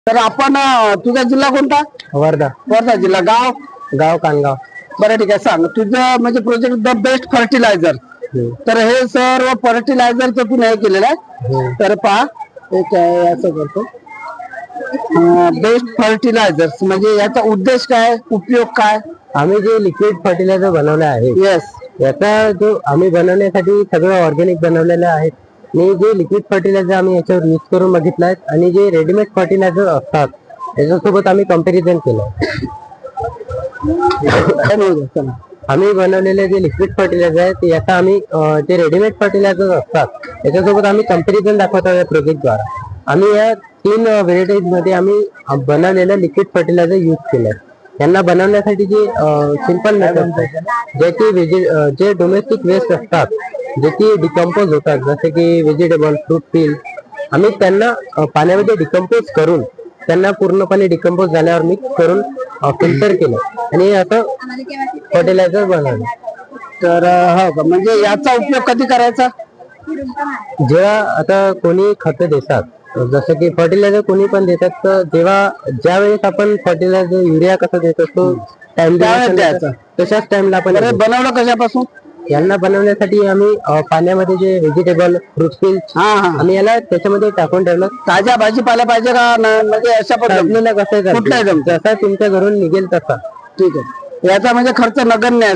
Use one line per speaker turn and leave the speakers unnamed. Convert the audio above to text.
तर आपण तुझा जिल्हा कोणता?
वर्धा.
वर्धा जिल्हा. गाव?
गाव कानगाव.
बरं ठीक आहे, सांग तुझं म्हणजे प्रोजेक्ट द बेस्ट फर्टिलायझर. तर हे सर्व फर्टिलायझरचं तू हे केलेलं आहे. तर पहा एक असं करतो, बेस्ट फर्टिलायझर्स म्हणजे याचा उद्देश काय, उपयोग काय?
आम्ही जे लिक्विड फर्टिलायझर बनवले आहे,
येस,
याचा जो आम्ही बनवण्यासाठी सगळं ऑर्गॅनिक बनवलेलं आहे. आणि जे लिक्विड फर्टिलायझर आम्ही याच्यावर यूज करून बघितलं आहे आणि जे रेडीमेड फर्टिलायझर असतात त्याच्यासोबत आम्ही कम्पॅरिझन केलं. आम्ही बनवलेले जे लिक्विड फर्टिलायझर आहे ते याचा आम्ही जे रेडीमेड फर्टिलायझर असतात त्याच्यासोबत आम्ही कम्पॅरिझन दाखवतो या प्रोजेक्टद्वारा. आम्ही या 3 व्हेरायटीज मध्ये आम्ही बनवलेलं लिक्विड फर्टिलायझर यूज केलं. यांना बनवण्यासाठी जे सिंपल मेथड जे डोमेस्टिक वेस्ट असतात, जे की डिकम्पोज होतात, जसे की व्हेजिटेबल, फ्रूट पील, आम्ही त्यांना पाण्यामध्ये डिकम्पोज करून त्यांना पूर्णपणे डिकम्पोज झाल्यावर मिक्स करून फिल्टर केलं आणि असं फर्टिलायझर बनवलं.
तर हो का, म्हणजे याचा उपयोग कधी करायचा?
जेव्हा आता कोणी खत देतात, जसं की फर्टिलायझर कोणी पण देतात, तर ज्या वेळेस आपण फर्टिलायझर युरिया कसं देत असतो टाइम द्यायचा, तशाच टाइमला आपण
बनवलं कशापासून?
यांना बनवण्यासाठी आम्ही पाण्यामध्ये जे व्हेजिटेबल, फ्रूट पील्स आम्ही याला त्याच्यामध्ये टाकून ठेवलं.
ताज्या भाजीपाला पाहिजे का म्हणजे अशा पद्धतीने
कसं जसा तुमच्या घरून निघेल तसा.
ठीक आहे, याचा म्हणजे खर्च नगण्य आहे.